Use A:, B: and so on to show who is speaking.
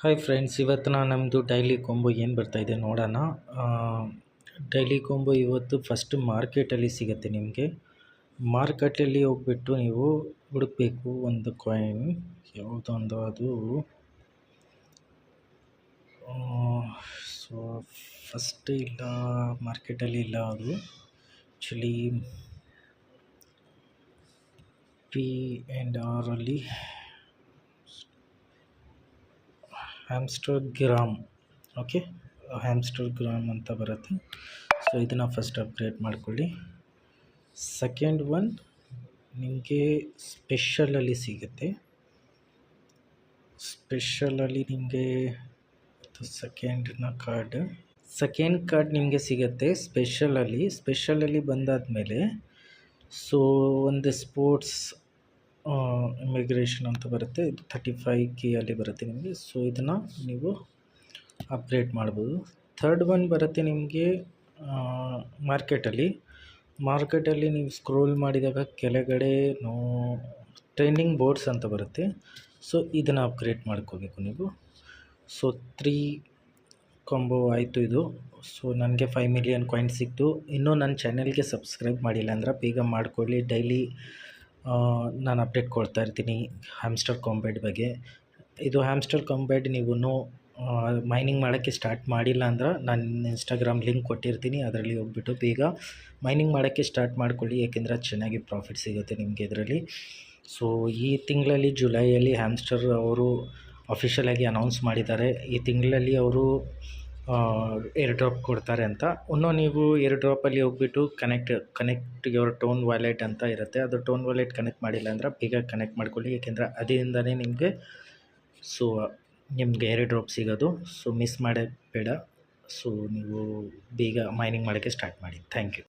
A: Hi friends, ಇವತ್ತು ನಮ್ಮದು daily combo ಏನು ಬರ್ತಾಯಿದೆ ನೋಡೋಣ. ಡೈಲಿ ಕೊಂಬೋ ಇವತ್ತು ಫಸ್ಟ್ ಮಾರ್ಕೆಟಲ್ಲಿ ಸಿಗುತ್ತೆ ನಿಮಗೆ. ಮಾರ್ಕೆಟಲ್ಲಿ ಹೋಗ್ಬಿಟ್ಟು ನೀವು ಹುಡುಕಬೇಕು ಒಂದು ಕಾಯಿನ್ ಯಾವುದೊಂದು ಅದು. ಸೊ ಫಸ್ಟ್ ಇಲ್ಲ, ಮಾರ್ಕೆಟಲ್ಲಿ ಇಲ್ಲ ಅದು. ಆ್ಯಕ್ಚುಲಿ P&R ಅಲ್ಲಿ ಹ್ಯಾಮ್ಸ್ಟರ್ಗ್ರಾಮ್, ಓಕೆ, ಹ್ಯಾಮ್ಸ್ಟರ್ಗ್ರಾಮ್ ಅಂತ ಬರುತ್ತೆ. ಸೊ ಇದನ್ನು ಫಸ್ಟ್ ಅಪ್ಗ್ರೇಡ್ ಮಾಡ್ಕೊಳ್ಳಿ. ಸೆಕೆಂಡ್ ಒನ್ ನಿಮಗೆ ಸ್ಪೆಷಲಲ್ಲಿ ಸಿಗುತ್ತೆ. ಸ್ಪೆಷಲಲ್ಲಿ ನಿಮಗೆ ಸೆಕೆಂಡ್ ಕಾರ್ಡ್ ನಿಮಗೆ ಸಿಗುತ್ತೆ ಸ್ಪೆಷಲಲ್ಲಿ ಬಂದಾದಮೇಲೆ ಸೊ ಒಂದು ಸ್ಪೋರ್ಟ್ಸ್ ಇಮಿಗ್ರೇಷನ್ ಅಂತ ಬರುತ್ತೆ. ಇದು 35K ಅಲ್ಲಿ ಬರುತ್ತೆ ನಿಮಗೆ. ಸೊ ಇದನ್ನು ನೀವು ಅಪ್ಗ್ರೇಡ್ ಮಾಡ್ಬೋದು. ಥರ್ಡ್ ಒನ್ ಬರುತ್ತೆ ನಿಮಗೆ ಮಾರ್ಕೆಟಲ್ಲಿ ನೀವು ಸ್ಕ್ರೋಲ್ ಮಾಡಿದಾಗ ಕೆಳಗಡೆ ಟ್ರೆಂಡಿಂಗ್ ಬೋರ್ಡ್ಸ್ ಅಂತ ಬರುತ್ತೆ. ಸೊ ಇದನ್ನು ಅಪ್ಗ್ರೇಡ್ ಮಾಡ್ಕೋಬೇಕು ನೀವು. ಸೊ 3 ಕಾಂಬೋ ಆಯಿತು ಇದು. ಸೊ ನನಗೆ 5 ಮಿಲಿಯನ್ ಕಾಯಿನ್ ಸಿಕ್ತು. ಇನ್ನೂ ನನ್ನ ಚಾನೆಲ್ಗೆ ಸಬ್ಸ್ಕ್ರೈಬ್ ಮಾಡಿಲ್ಲ ಅಂದರೆ ಬೇಗ ಮಾಡ್ಕೊಳ್ಳಿ. ಡೈಲಿ ನಾನು ಅಪ್ಡೇಟ್ ಕೊಡ್ತಾ ಇರ್ತೀನಿ ಹ್ಯಾಮ್ಸ್ಟರ್ ಕಾಂಬ್ಯಾಟ್ ಬಗ್ಗೆ. ಇದು ಹ್ಯಾಮ್ಸ್ಟರ್ ಕಾಂಬ್ಯಾಟ್ ನೀವು ಮೈನಿಂಗ್ ಮಾಡೋಕ್ಕೆ ಸ್ಟಾರ್ಟ್ ಮಾಡಿಲ್ಲ ಅಂದ್ರೆ ನಾನು ಇನ್ಸ್ಟಾಗ್ರಾಮ್ ಲಿಂಕ್ ಕೊಟ್ಟಿರ್ತೀನಿ, ಅದರಲ್ಲಿ ಹೋಗ್ಬಿಟ್ಟು ಬೇಗ ಮೈನಿಂಗ್ ಮಾಡೋಕ್ಕೆ ಸ್ಟಾರ್ಟ್ ಮಾಡ್ಕೊಳ್ಳಿ. ಏಕೆಂದರೆ ಚೆನ್ನಾಗಿ ಪ್ರಾಫಿಟ್ ಸಿಗುತ್ತೆ ನಿಮಗೆ ಇದರಲ್ಲಿ. ಸೊ ಈ ತಿಂಗಳಲ್ಲಿ ಜುಲೈಯಲ್ಲಿ ಹ್ಯಾಮ್ಸ್ಟರ್ ಅವರು ಅಫಿಷಿಯಲಾಗಿ ಅನೌನ್ಸ್ ಮಾಡಿದ್ದಾರೆ. ಈ ತಿಂಗಳಲ್ಲಿ ಅವರು ಏರ್ ಡ್ರಾಪ್ ಕೊಡ್ತಾರೆ ಅಂತ. ಇನ್ನೂ ನೀವು ಏರ್ ಡ್ರಾಪಲ್ಲಿ ಹೋಗ್ಬಿಟ್ಟು ಕನೆಕ್ಟ್ ಯುವರ್ ಟೋನ್ ವಾಲೆಟ್ ಅಂತ ಇರುತ್ತೆ. ಅದು ಟೋನ್ ವಾಲೆಟ್ ಕನೆಕ್ಟ್ ಮಾಡಿಲ್ಲ ಅಂದರೆ ಬೇಗ ಕನೆಕ್ಟ್ ಮಾಡ್ಕೊಳ್ಳಿ. ಏಕೆಂದರೆ ಅದರಿಂದನೇ ನಿಮಗೆ ಏರ್ ಡ್ರಾಪ್ ಸಿಗೋದು. ಸೊ ಮಿಸ್ ಮಾಡೋಕ್ಕೆ ಬೇಡ. ಸೊ ನೀವು ಬೇಗ ಮೈನಿಂಗ್ ಮಾಡೋಕ್ಕೆ ಸ್ಟಾರ್ಟ್ ಮಾಡಿ. Thank you.